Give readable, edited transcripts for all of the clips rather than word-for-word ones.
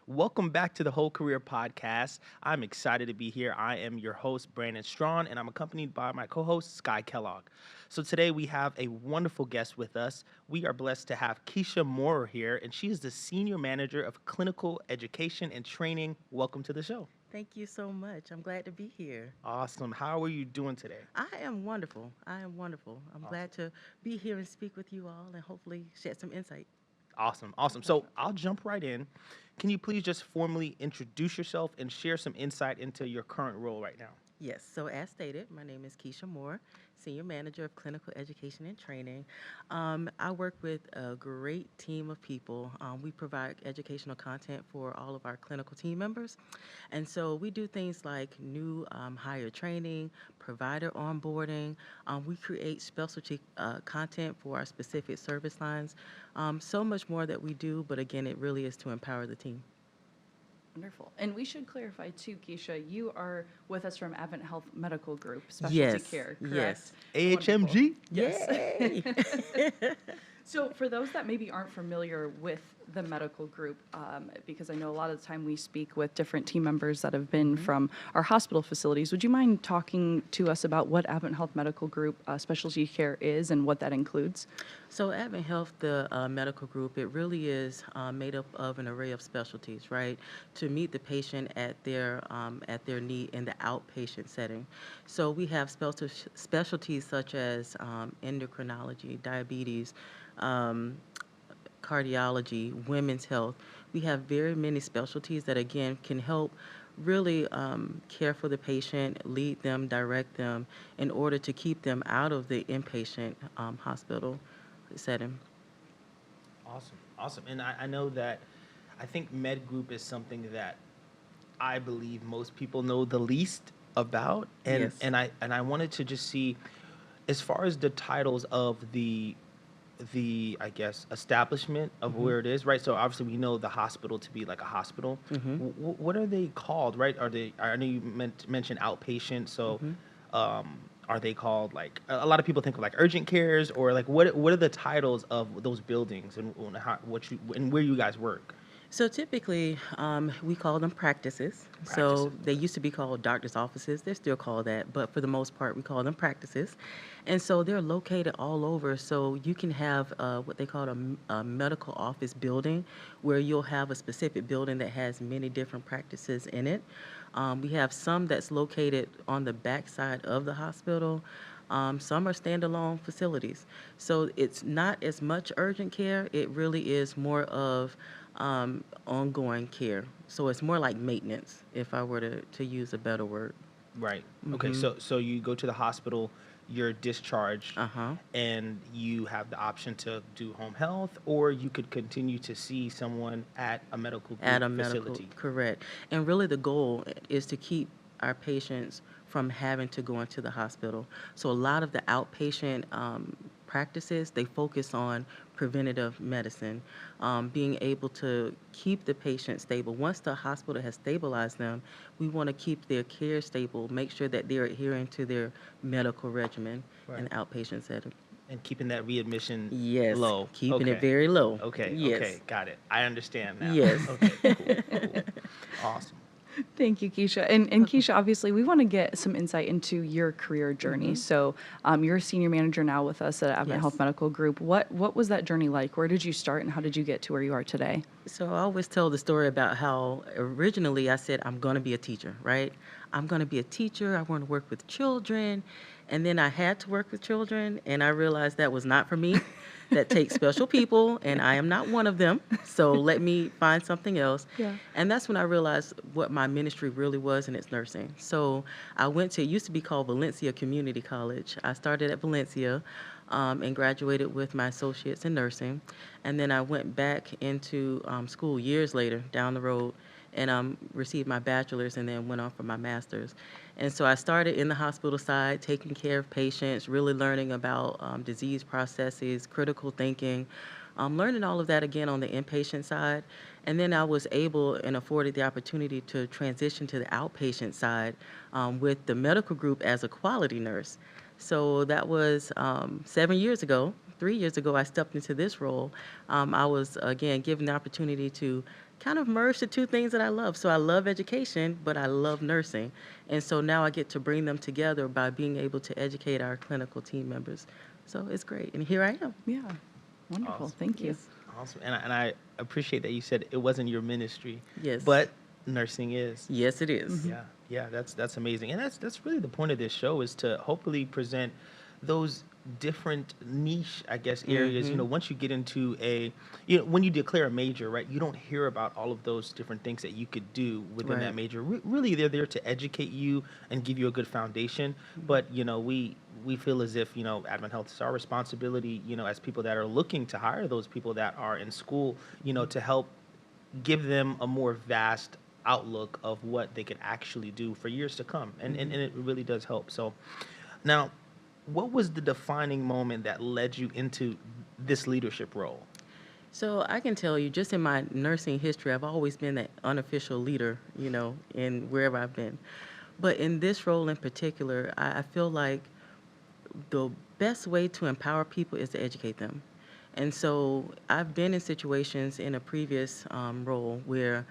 Welcome back to the Whole Career Podcast. I'm excited to be here. I am your host, Brandon Strawn, and I'm accompanied by my co host, Sky Kellogg. So today we have a wonderful guest with us. We are blessed to have Quisha Moore here, and she is the Senior Manager of Clinical Education and Training. Welcome to the show. Thank you so much. I'm glad to be here. Awesome. How are you doing today? I am wonderful. I am wonderful. I'm glad Awesome. to be here and speak with you all and hopefully shed some insight. Awesome. Awesome. So I'll jump right in. Can you please just formally introduce yourself and share some insight into your current role right now? Yes, so as stated, my name is Keisha Moore, Senior Manager of Clinical Education and Training. I work with a great team of people. We provide educational content for all of our clinical team members. And so we do things like new hire training, provider onboarding. We create specialty content for our specific service lines. So much more that we do, but again, it really is to empower the team. Wonderful. And we should clarify too, Keisha, you are with us from Advent Health Medical Group, Specialty Yes, Care, yes. correct? Wonderful. AHMG? Yes. Yay! So for those that maybe aren't familiar with the medical group, because I know a lot of the time we speak with different team members that have been from our hospital facilities, would you mind talking to us about what Advent Health Medical Group Specialty Care is and what that includes? So Advent Health, the medical group, it really is made up of an array of specialties, right, to meet the patient at their need in the outpatient setting. So we have specialties such as endocrinology, diabetes, um, cardiology, women's health. We have very many specialties that again can help really care for the patient, lead them, direct them in order to keep them out of the inpatient hospital setting. Awesome. Awesome. And I know that I think Med Group is something that I believe most people know the least about. And Yes. and I wanted to just see as far as the titles of the I guess establishment of Hmm. where it is, right? So obviously we know the hospital to be like a hospital. Hmm. What are they called, right? Are they? I know you mentioned outpatient, so Hmm. are they called like a lot of people think of like urgent cares or like what are the titles of those buildings and how what you and where you guys work? So typically, we call them practices. So Practices. they used to be called doctor's offices. They're still called that, but for the most part, we call them practices. And so they're located all over. So you can have what they call a medical office building, where you'll have a specific building that has many different practices in it. We have some that's located on the backside of the hospital. Some are standalone facilities. So it's not as much urgent care. It really is more of ongoing care. So it's more like maintenance, if I were to use a better word. Right. Okay. Mm-hmm. So you go to the hospital, you're discharged, Uh-huh. and you have the option to do home health, or you could continue to see someone at a medical At group a medical, facility. correct. And really the goal is to keep our patients from having to go into the hospital. So a lot of the outpatient practices, they focus on preventative medicine, being able to keep the patient stable. Once the hospital has stabilized them, we want to keep their care stable, make sure that they're adhering to their medical regimen in Right. the outpatient setting. And keeping that readmission Yes, low. keeping it Okay. very low. Okay. Yes, Okay. Got it. I understand now. yes. Okay. Cool. Cool. Awesome. Thank you, Keisha. And Keisha, obviously, we want to get some insight into your career journey. Hmm. So, you're a senior manager now with us at Advent Health Yes. Medical Group. What was that journey like? Where did you start, and how did you get to where you are today? So I always tell the story about how originally I said, I'm going to be a teacher, right? I'm going to be a teacher. I want to work with children. And then I had to work with children, and I realized that was not for me. That takes special people, and I am not one of them. So let me find something else. Yeah. And that's when I realized what my ministry really was, and it's nursing. So I went to, it used to be called Valencia Community College. I started at Valencia and graduated with my associates in nursing. And then I went back into school years later down the road and received my bachelor's and then went on for my master's. And so I started in the hospital side, taking care of patients, really learning about disease processes, critical thinking, learning all of that again on the inpatient side. And then I was able and afforded the opportunity to transition to the outpatient side with the medical group as a quality nurse. So that was 7 years ago. 3 years ago, I stepped into this role. I was, again, given the opportunity to kind of merged the two things that I love. So I love education, but I love nursing. And so now I get to bring them together by being able to educate our clinical team members. So it's great. And here I am. Yeah. Wonderful. Awesome. Thank you. Yes. Awesome. And I appreciate that you said it wasn't your ministry, Yes. but nursing is. Yes, it is. Mm-hmm. Yeah, that's amazing, and that's really the point of this show is to hopefully present those different niche, I guess, areas. Mm-hmm. Once you get into when you declare a major, right? You don't hear about all of those different things that you could do within that Right. major. Really, they're there to educate you and give you a good foundation. But we feel as if Advent Health is our responsibility. As people that are looking to hire those people that are in school, to help give them a more vast outlook of what they could actually do for years to come. And it really does help. So now, what was the defining moment that led you into this leadership role? So I can tell you, just in my nursing history, I've always been that unofficial leader, in wherever I've been. But in this role in particular, I feel like the best way to empower people is to educate them. And so I've been in situations in a previous role where,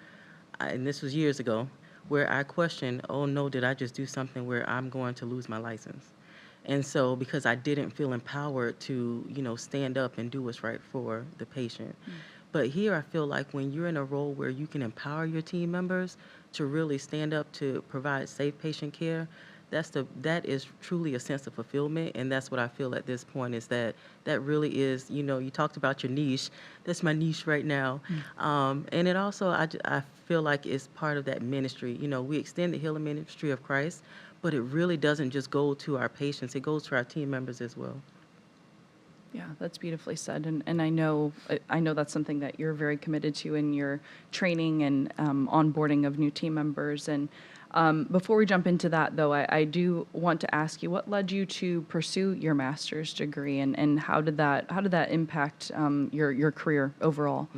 and this was years ago, where I questioned, oh no, did I just do something where I'm going to lose my license? And so because I didn't feel empowered to, stand up and do what's right for the patient. But here I feel like when you're in a role where you can empower your team members to really stand up to provide safe patient care, that is truly a sense of fulfillment, and that's what I feel at this point is that really is, you talked about your niche. That's my niche right now. And it also, I feel like it's part of that ministry. We extend the healing ministry of Christ, but it really doesn't just go to our patients, it goes to our team members as well. Yeah, that's beautifully said, and I know that's something that you're very committed to in your training and onboarding of new team members. And before we jump into that, though, I do want to ask you what led you to pursue your master's degree, and how did that impact your career overall?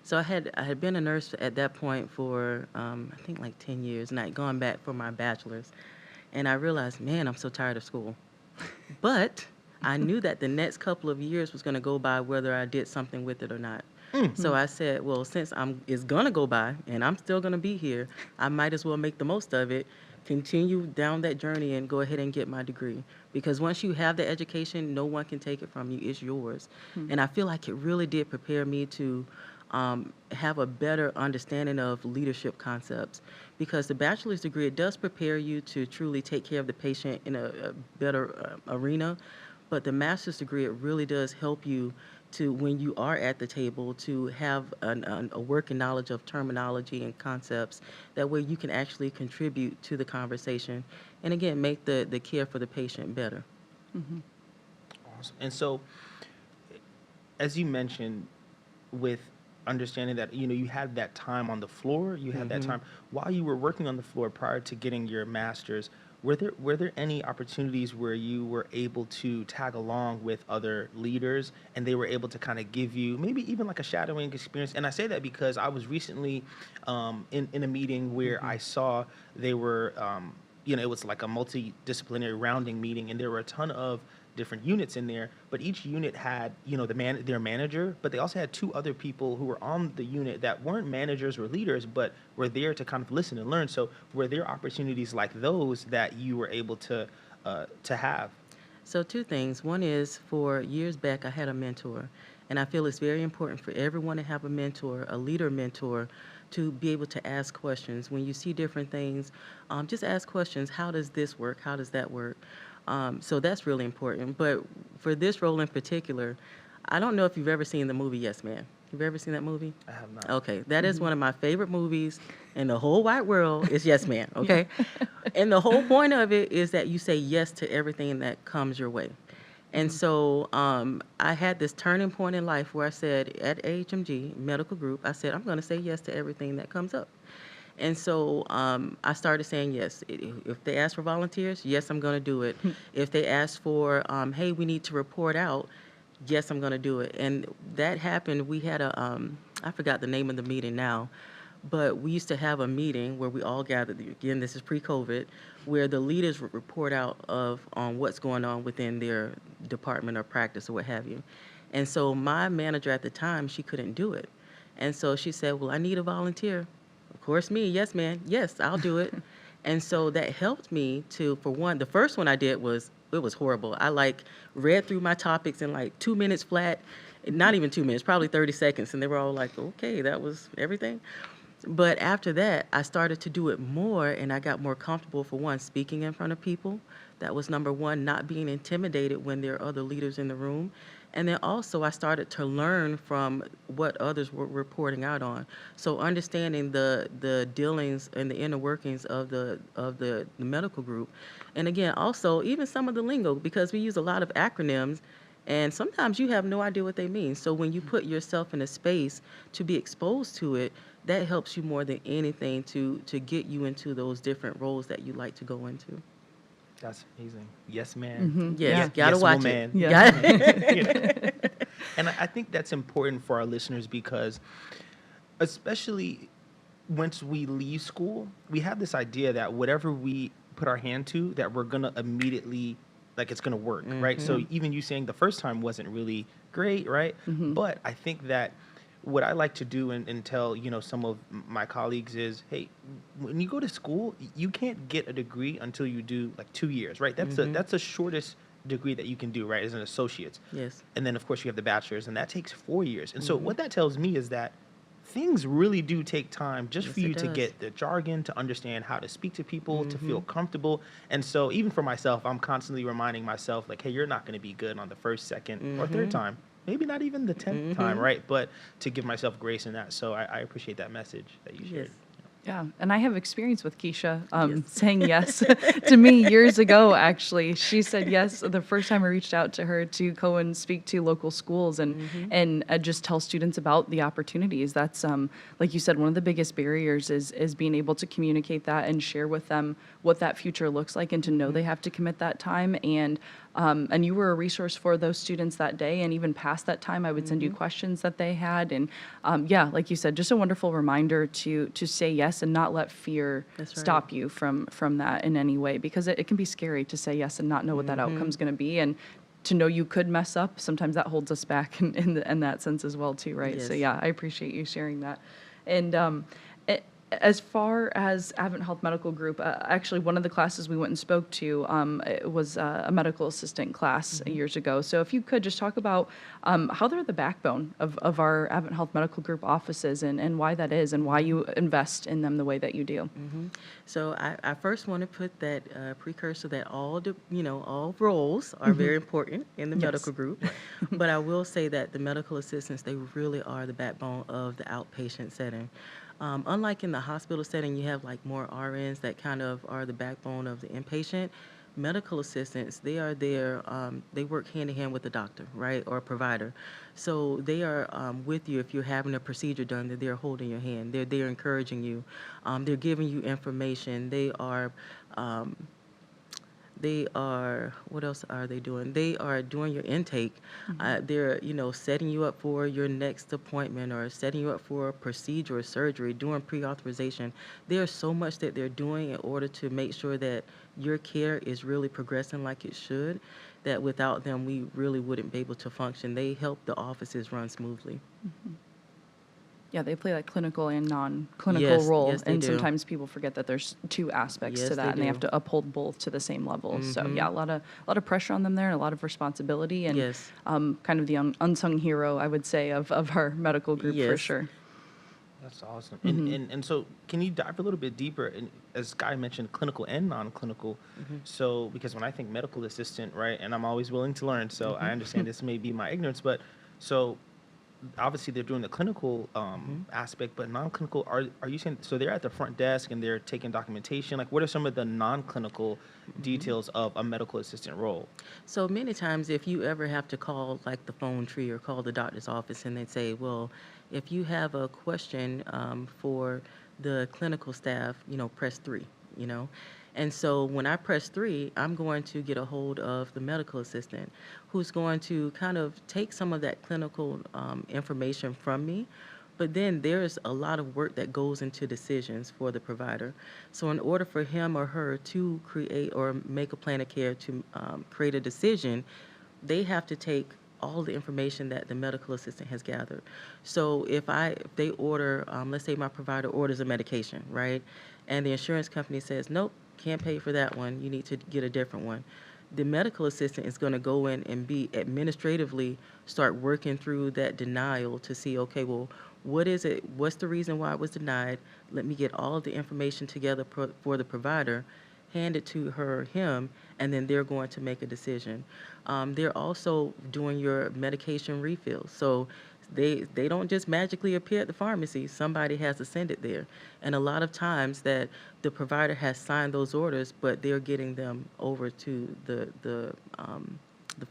So I had been a nurse at that point for I think like 10 years, and I'd gone back for my bachelor's, and I realized, man, I'm so tired of school. But I knew that the next couple of years was going to go by whether I did something with it or not. So I said, well, since it's going to go by and I'm still going to be here, I might as well make the most of it, continue down that journey and go ahead and get my degree. Because once you have the education, no one can take it from you. It's yours. And I feel like it really did prepare me to have a better understanding of leadership concepts, because the bachelor's degree, it does prepare you to truly take care of the patient in a better arena, but the master's degree, it really does help you to, when you are at the table, to have a working knowledge of terminology and concepts. That way you can actually contribute to the conversation and again make the care for the patient better. Awesome. And so, as you mentioned, with understanding that you had that time on the floor, you had that time while you were working on the floor prior to getting your master's. Were there any opportunities where you were able to tag along with other leaders and they were able to kind of give you maybe even like a shadowing experience? And I say that because I was recently in a meeting where I saw they were, it was like a multidisciplinary rounding meeting, and there were a ton of different units in there, but each unit had, their manager, but they also had two other people who were on the unit that weren't managers or leaders, but were there to kind of listen and learn. So were there opportunities like those that you were able to have? So two things. One is, for years back, I had a mentor, and I feel it's very important for everyone to have a mentor, a leader mentor, to be able to ask questions. When you see different things, just ask questions. How does this work? How does that work? So that's really important. But for this role in particular, I don't know if you've ever seen the movie Yes Man. You've ever seen that movie? I have not. Okay, that is one of my favorite movies in the whole wide world is Yes Man, okay? And the whole point of it is that you say yes to everything that comes your way. And so I had this turning point in life where I said, at AHMG Medical Group, I said, I'm going to say yes to everything that comes up. And so I started saying yes. If they ask for volunteers, yes, I'm going to do it. If they ask for, hey, we need to report out, yes, I'm going to do it. And that happened. We had I forgot the name of the meeting now, but we used to have a meeting where we all gathered. Again, this is pre-COVID, where the leaders would report out on what's going on within their department or practice or what have you. And so my manager at the time, she couldn't do it. And so she said, well, I need a volunteer. Of course, me, yes, man, yes, I'll do it. And so that helped me to, for one, the first one I did was, it was horrible. I like read through my topics in like 2 minutes flat, not even 2 minutes, probably 30 seconds. And they were all like, okay, that was everything. But after that, I started to do it more, and I got more comfortable, for one, speaking in front of people. That was number one, not being intimidated when there are other leaders in the room. And then also, I started to learn from what others were reporting out on. So understanding the dealings and the inner workings of the medical group. And again, also, even some of the lingo, because we use a lot of acronyms, and sometimes you have no idea what they mean. So when you put yourself in a space to be exposed to it, that helps you more than anything to get you into those different roles that you like to go into. That's amazing. Yes, man. Yes, Yeah. gotta Yes, watch woman. it. Yeah. Got And I think that's important for our listeners because, especially once we leave school, we have this idea that whatever we put our hand to, that we're gonna immediately, like, it's gonna work, right? So even you saying the first time wasn't really great, right? But I think that what I like to do and tell some of my colleagues is, hey, when you go to school, you can't get a degree until you do like 2 years, right? That's the shortest degree that you can do, right, as an associate. Yes. And then of course you have the bachelor's, and that takes 4 years. And so what that tells me is that things really do take time just for Yes, you it to does. get the jargon, to understand how to speak to people, to feel comfortable. And so even for myself, I'm constantly reminding myself, like, hey, you're not going to be good on the first, second, or third time. Maybe not even the 10th time, right? But to give myself grace in that. So I appreciate that message that you shared. Yes. Yeah, and I have experience with Keisha Yes. saying yes to me years ago, actually. She said yes the first time I reached out to her to go and speak to local schools and just tell students about the opportunities. That's, like you said, one of the biggest barriers is being able to communicate that and share with them what that future looks like and to know they have to commit that time. And you were a resource for those students that day, and even past that time, I would send you questions that they had. And yeah, like you said, just a wonderful reminder to say yes and not let fear That's right. stop you from that in any way, because it can be scary to say yes and not know what that outcome's going to be, and to know you could mess up. Sometimes that holds us back in that sense as well too, right? So Yes. yeah, I appreciate you sharing that. And as far as Advent Health Medical Group, actually, one of the classes we went and spoke to it was a medical assistant class years ago. So if you could just talk about how they're the backbone of our Advent Health Medical Group offices, and why that is, and why you invest in them the way that you do. So I first want to put that precursor that all roles are very important in the Yes. medical group. But I will say that the medical assistants, they really are the backbone of the outpatient setting. Unlike in the hospital setting, you have like more RNs that kind of are the backbone of the inpatient. Medical assistants, they are there, they work hand in hand with the doctor, right, or a provider. So they are with you if you're having a procedure done, they're holding your hand, they're encouraging you, they're giving you information, what else are they doing? They are doing your intake. They're, setting you up for your next appointment or setting you up for a procedure or surgery, doing pre-authorization. There's so much that they're doing in order to make sure that your care is really progressing like it should, that without them, we really wouldn't be able to function. They help the offices run smoothly. Yeah, they play that clinical and non-clinical Yes, role, yes, they and do. sometimes people forget that there's two aspects Yes, to they that, and they have do. to uphold both to the same level. So yeah, a lot of pressure on them there, and a lot of responsibility, and Yes. kind of the unsung hero, I would say, of our medical group for Yes. sure. That's awesome. And so can you dive a little bit deeper? And as Guy mentioned, clinical and non-clinical. So because when I think medical assistant, right, and I'm always willing to learn, so I understand this may be my ignorance, but so obviously they're doing the clinical aspect, but non-clinical, are you saying, so they're at the front desk and they're taking documentation? Like, what are some of the non-clinical details of a medical assistant role? So many times, if you ever have to call like the phone tree or call the doctor's office and they say, well, if you have a question for the clinical staff, press 3, you know. And so when I press 3, I'm going to get a hold of the medical assistant who's going to kind of take some of that clinical information from me. But then there's a lot of work that goes into decisions for the provider. So in order for him or her to create or make a plan of care to create a decision, they have to take all the information that the medical assistant has gathered. So if they order, let's say my provider orders a medication, right, and the insurance company says, nope, can't pay for that one, you need to get a different one. The medical assistant is going to go in and be administratively start working through that denial to see, okay, well, what is it? What's the reason why it was denied? Let me get all of the information together for the provider, hand it to her, him, and then they're going to make a decision. They're also doing your medication refills. So they don't just magically appear at the pharmacy. Somebody has to send it there. And a lot of times that the provider has signed those orders, but they're getting them over to the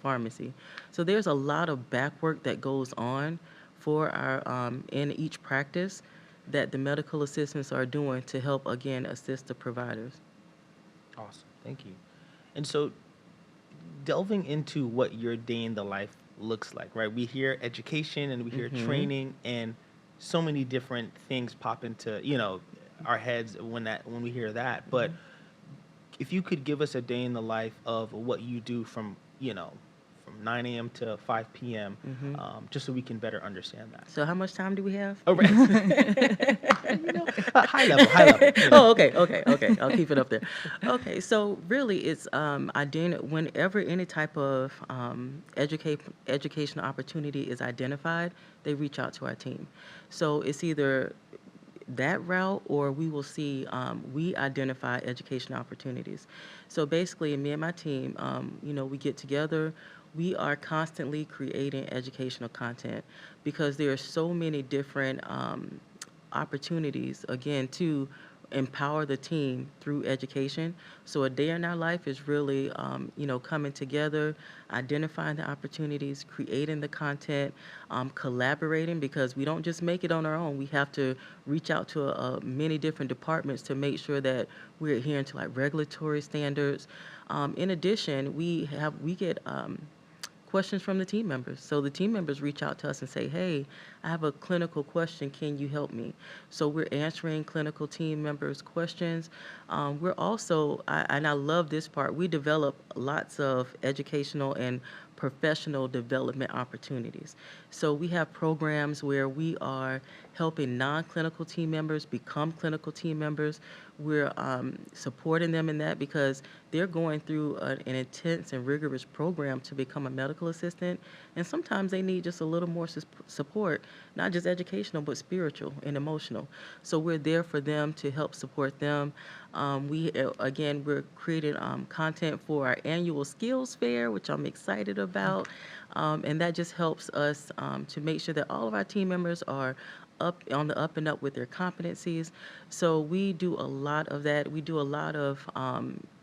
pharmacy. So there's a lot of back work that goes on for our in each practice that the medical assistants are doing to help, again, assist the providers. Awesome. Thank you. And so, delving into what your day in the life looks like, right? We hear education and we hear training, and so many different things pop into, our heads when we hear that. But if you could give us a day in the life of what you do from, from 9 a.m. to 5 p.m., just so we can better understand that. So how much time do we have? Oh, right. High level, high level. Oh, okay. I'll keep it up there. Okay, so really it's whenever any type of educational opportunity is identified, they reach out to our team. So it's either that route, or we will see, we identify education opportunities. So basically, me and my team, we get together. We are constantly creating educational content because there are so many different opportunities, again, to empower the team through education. So a day in our life is really, coming together, identifying the opportunities, creating the content, collaborating, because we don't just make it on our own. We have to reach out to many different departments to make sure that we're adhering to like regulatory standards. In addition, we get questions from the team members. So the team members reach out to us and say, hey, I have a clinical question. Can you help me? So we're answering clinical team members' questions. We're also, and I love this part, we develop lots of educational and professional development opportunities. So we have programs where we are helping non-clinical team members become clinical team members. We're supporting them in that because they're going through an intense and rigorous program to become a medical assistant, and sometimes they need just a little more support, not just educational, but spiritual and emotional. So we're there for them to help support them. We're creating content for our annual skills fair, which I'm excited about, and that just helps us to make sure that all of our team members are on the up and up with their competencies. So we do a lot of that. We do a lot of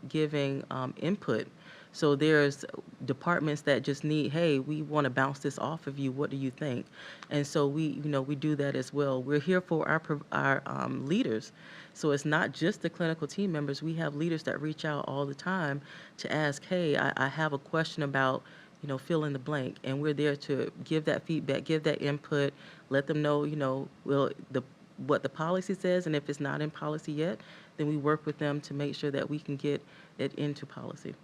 giving input. So there's departments that just need, hey, we want to bounce this off of you. What do you think? And so we do that as well. We're here for our leaders. So it's not just the clinical team members. We have leaders that reach out all the time to ask, hey, I have a question about, fill in the blank. And we're there to give that feedback, give that input, let them know, what the policy says. And if it's not in policy yet, then we work with them to make sure that we can get it into policy.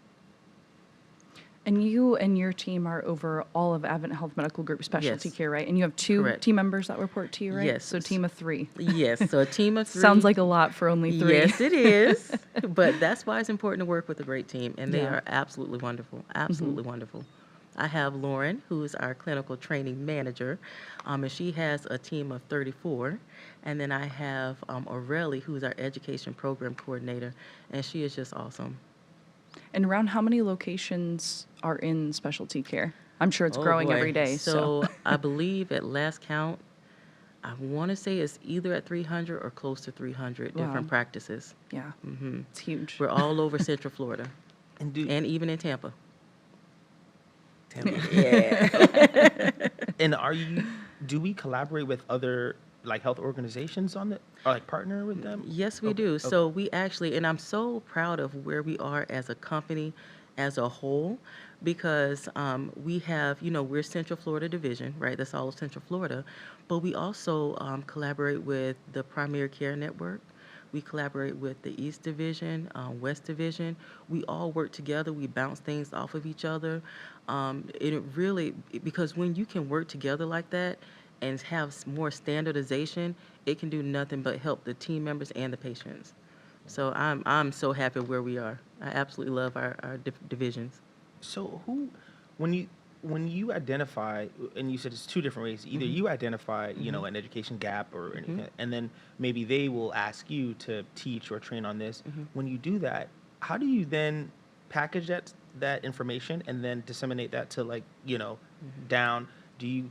And you and your team are over all of Advent Health Medical Group specialty Yes. care, right? And you have two Correct. team members that report to you, right? Yes. So team of 3. Yes, so a team of 3. Sounds like a lot for only 3. Yes, it is. But that's why it's important to work with a great team, and they Yeah. are absolutely wonderful. Absolutely wonderful. I have Lauren, who is our clinical training manager, and she has a team of 34. And then I have Aurelie, who is our education program coordinator, and she is just awesome. And around how many locations are in specialty care? I'm sure it's Oh, growing boy. every day. So I believe at last count, I want to say it's either at 300 or close to 300 Wow. different practices. yeah, hmm it's huge. We're all over Central Florida, And and even in Tampa. Yeah. And do we collaborate with other like health organizations on it, or like partner with them? Yes, we Okay, do. okay. So we actually, and I'm so proud of where we are as a company as a whole, because we have, we're Central Florida Division, right? That's all of Central Florida. But we also collaborate with the Primary Care Network. We collaborate with the East Division, West Division. We all work together. We bounce things off of each other. It really, because when you can work together like that and have more standardization, it can do nothing but help the team members and the patients. So I'm so happy where we are. I absolutely love our divisions. So who, when you when you identify, and you said it's two different ways. Either Mhm. you identify, Mhm. an education gap or Mhm. anything, and then maybe they will ask you to teach or train on this. Mhm. When you do that, how do you then package that information and then disseminate that to, like, Mhm. down? Do you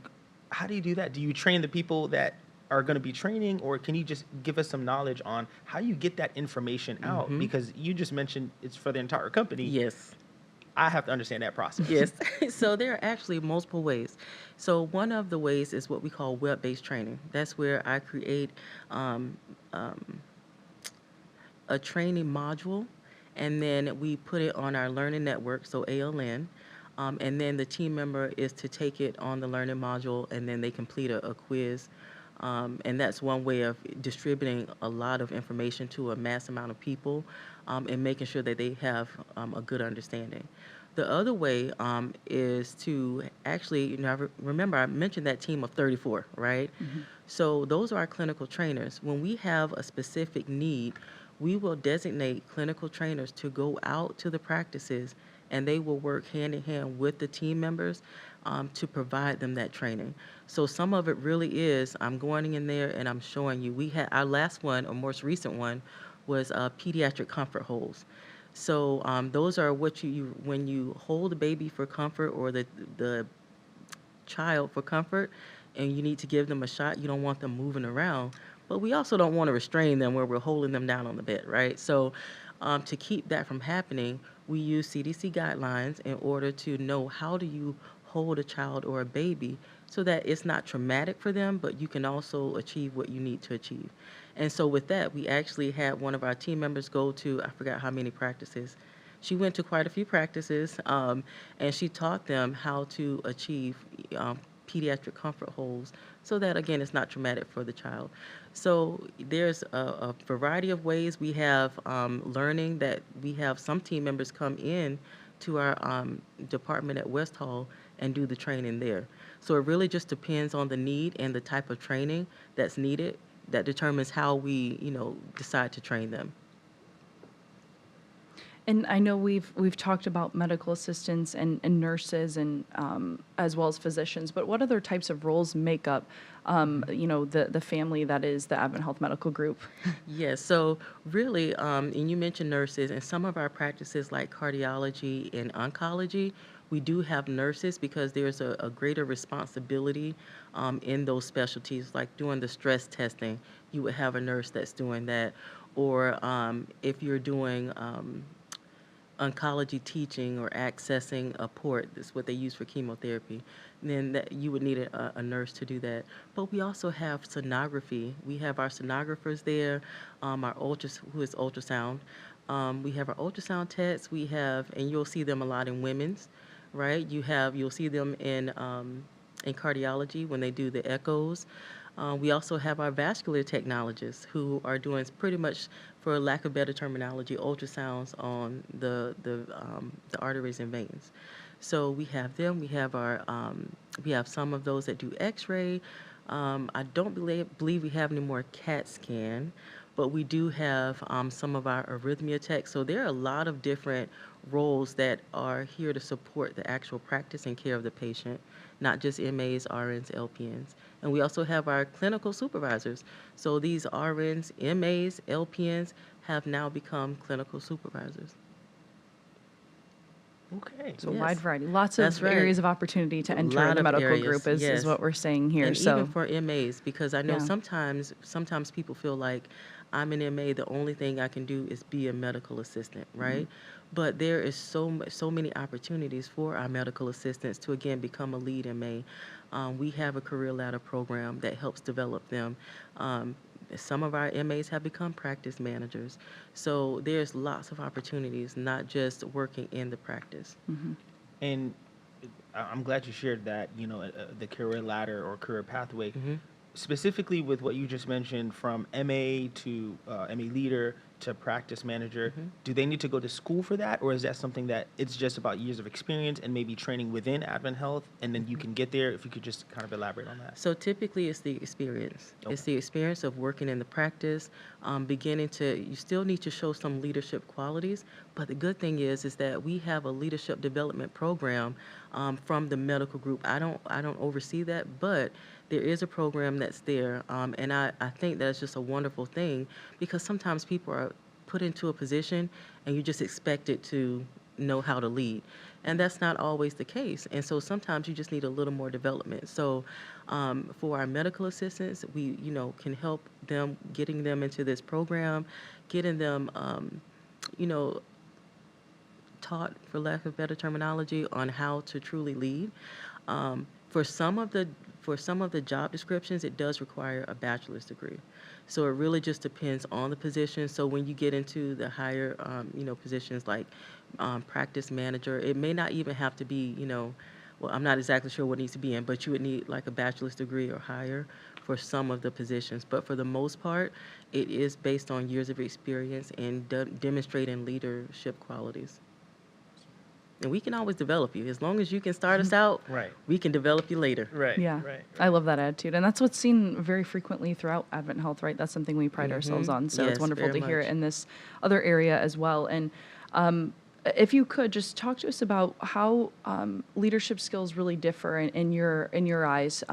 How do you do that? Do you train the people that are going to be training, or can you just give us some knowledge on how you get that information out? Mhm. Because you just mentioned it's for the entire company. Yes. I have to understand that process. Yes. So there are actually multiple ways. So one of the ways is what we call web-based training. That's where I create um, um, a training module, and then we put it on our learning network, so ALN. And then the team member is to take it on the learning module, and then they complete a quiz. And that's one way of distributing a lot of information to a mass amount of people, and making sure that they have a good understanding. The other way is to actually, remember I mentioned that team of 34, right? So those are our clinical trainers. When we have a specific need, we will designate clinical trainers to go out to the practices, and they will work hand in hand with the team members to provide them that training. So some of it really is I'm going in there and I'm showing you. We had our last one, or most recent one, was pediatric comfort holes. So those are what you when you hold the baby for comfort, or the child for comfort, and you need to give them a shot. You don't want them moving around, but we also don't want to restrain them where we're holding them down on the bed, right? So, to keep that from happening, we use CDC guidelines in order to know how do you hold a child or a baby so that it's not traumatic for them, but you can also achieve what you need to achieve. And so, with that, we actually had one of our team members go to, I forgot how many practices. She went to quite a few practices, and she taught them how to achieve pediatric comfort holes so that, again, it's not traumatic for the child. So there's a variety of ways. We have learning that we have some team members come in to our department at West Hall and do the training there. So it really just depends on the need and the type of training that's needed that determines how we, decide to train them. And I know we've talked about medical assistants and nurses and as well as physicians, but what other types of roles make up, the family that is the Advent Health Medical Group? Yes, so really, and you mentioned nurses, and some of our practices like cardiology and oncology, we do have nurses because there's a greater responsibility in those specialties, like doing the stress testing, you would have a nurse that's doing that. Or if you're doing oncology teaching or accessing a port, that's what they use for chemotherapy, then that you would need a nurse to do that. But we also have sonography. We have our sonographers there, who is ultrasound. We have our ultrasound techs. We have, and you'll see them a lot in women's, right? You'll see them in cardiology when they do the echoes. We also have our vascular technologists who are doing pretty much, for lack of better terminology, ultrasounds on the arteries and veins. So we have them. We have some of those that do X-ray. I don't believe we have any more CAT scan, but we do have some of our arrhythmia techs. So there are a lot of different roles that are here to support the actual practice and care of the patient, not just MAs, RNs, LPNs. And we also have our clinical supervisors. So these RNs, MAs, LPNs have now become clinical supervisors. Okay. So wide Yes, variety, lots that's of right. areas of opportunity to A enter in lot the of medical group areas, is yes. what we're saying here. And even So for MAs, because I know yeah. sometimes people feel like I'm an MA, the only thing I can do is be a medical assistant, right? But there is so many opportunities for our medical assistants to again become a lead MA. We have a career ladder program that helps develop them. Um, some of our MAs have become practice managers. So there's lots of opportunities, not just working in the practice. And I'm glad you shared that, the career ladder or career pathway. Hmm. specifically with what you just mentioned, from MA to MA leader to practice manager, do they need to go to school for that, or is that something that it's just about years of experience and maybe training within Advent Health, and then you can get there? If you could just kind of elaborate on that. So typically, it's the experience. It's Okay. the experience of working in the practice, beginning to. You still need to show some leadership qualities, but the good thing is that we have a leadership development program from the medical group. I don't oversee that, but there is a program that's there, and I think that's just a wonderful thing because sometimes people are put into a position and you just expected to know how to lead. And that's not always the case. And so sometimes you just need a little more development. So for our medical assistants, we, can help them getting them into this program, getting them, you know, taught, for lack of better terminology, on how to truly lead. For some of the job descriptions, it does require a bachelor's degree. So it really just depends on the position. So when you get into the higher, positions like practice manager, it may not even have to be, well, I'm not exactly sure what needs to be in, but you would need like a bachelor's degree or higher for some of the positions. But for the most part, it is based on years of experience and demonstrating leadership qualities. And we can always develop you. As long as you can start us out, Right. we can develop you later. Right. Yeah, Right. I love that attitude, and that's what's seen very frequently throughout Advent Health, right? That's something we pride ourselves on. So it's Yes, wonderful very to hear it much. in this other area as well. And if you could just talk to us about how leadership skills really differ in your eyes,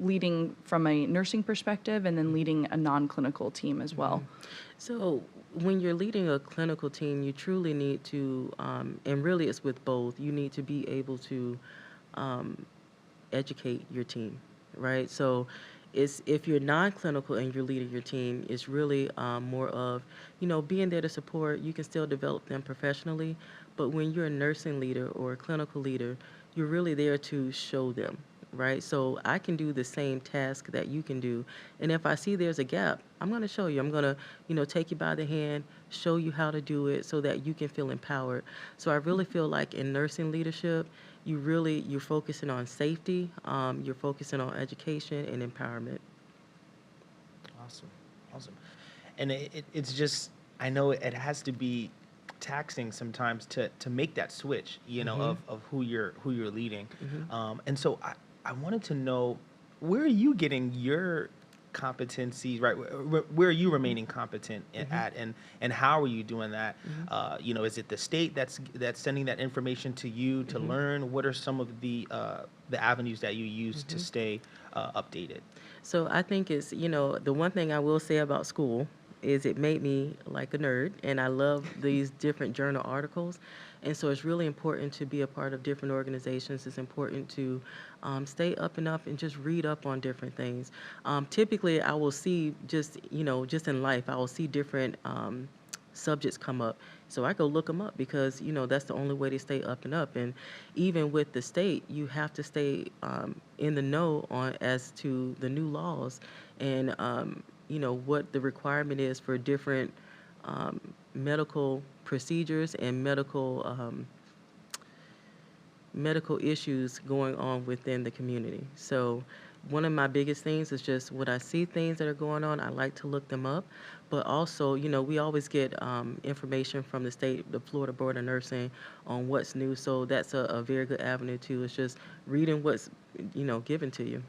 leading from a nursing perspective and then leading a non-clinical team as well. So when you're leading a clinical team, you truly need to, and really it's with both, you need to be able to educate your team, right? So it's if you're non-clinical and you're leading your team, it's really more of, being there to support. You can still develop them professionally, but when you're a nursing leader or a clinical leader, you're really there to show them, right? So I can do the same task that you can do, and if I see there's a gap, I'm going to show you. I'm going to, take you by the hand, show you how to do it so that you can feel empowered. So I really feel like in nursing leadership, you're focusing on safety, you're focusing on education and empowerment. Awesome. Awesome. And it's just, I know it has to be taxing sometimes to make that switch, of who you're leading. And so I wanted to know, where are you getting your competencies, right? Where are you remaining competent at, and how are you doing that? Is it the state that's sending that information to you to learn? What are some of the avenues that you use to stay updated? So I think the one thing I will say about school is it made me like a nerd, and I love these different journal articles. And so it's really important to be a part of different organizations. It's important to stay up and up and just read up on different things. Typically, I will see just in life, I will see different subjects come up. So I go look them up because, that's the only way to stay up and up. And even with the state, you have to stay in the know on as to the new laws and, what the requirement is for different medical procedures and medical issues going on within the community. So one of my biggest things is just when I see things that are going on, I like to look them up. But also, we always get information from the state, the Florida Board of Nursing, on what's new. So that's a very good avenue too. It's just reading what's, given to you.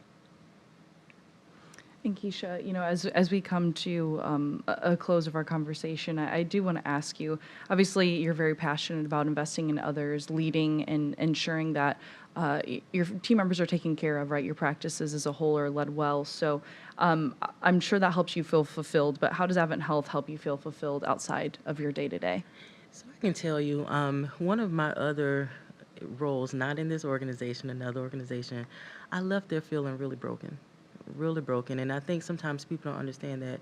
And Keisha, as we come to a close of our conversation, I do want to ask you, obviously you're very passionate about investing in others, leading and ensuring that your team members are taken care of, right? Your practices as a whole are led well. So I'm sure that helps you feel fulfilled, but how does Advent Health help you feel fulfilled outside of your day-to-day? So I can tell you, one of my other roles, not in this organization, another organization, I left there feeling really broken. Really broken. And I think sometimes people don't understand that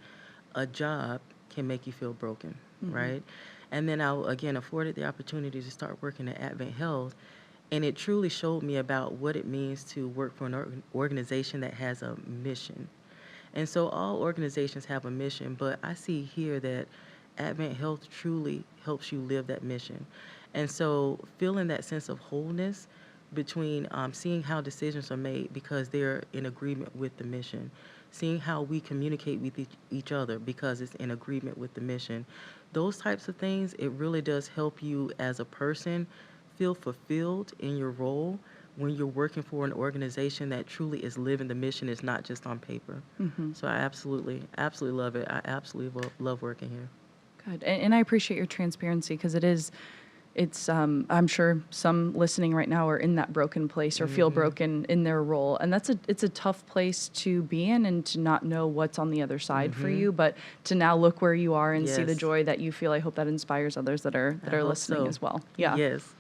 a job can make you feel broken, right? And then I, again, afforded the opportunity to start working at Advent Health, and it truly showed me about what it means to work for an organization that has a mission. And so all organizations have a mission, but I see here that Advent Health truly helps you live that mission. And so feeling that sense of wholeness between seeing how decisions are made because they're in agreement with the mission. seeing how we communicate with each other because it's in agreement with the mission. Those types of things, it really does help you as a person feel fulfilled in your role when you're working for an organization that truly is living the mission. It's not just on paper. So I absolutely, absolutely love it. I absolutely love working here. Good. And I appreciate your transparency because I'm sure some listening right now are in that broken place or feel broken in their role. And it's a tough place to be in and to not know what's on the other side for you, but to now look where you are and see the Yes. joy that you feel. I hope that inspires others that are I hope listening so. as well. Yeah. Yes.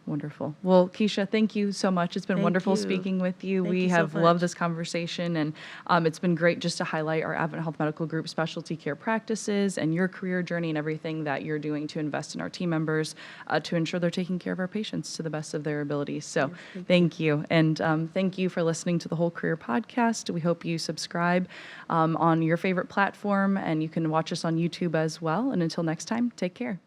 Wonderful. Well, Quisha, thank you so much. It's been Thank wonderful you. speaking with you. Thank We you so have loved much. this conversation, and it's been great just to highlight our Advent Health Medical Group specialty care practices and your career journey and everything that you're doing to invest in our team members to ensure they're taking care of our patients to the best of their abilities. So thank you. And thank you for listening to the Whole Career Podcast. We hope you subscribe on your favorite platform, and you can watch us on YouTube as well. And until next time, take care.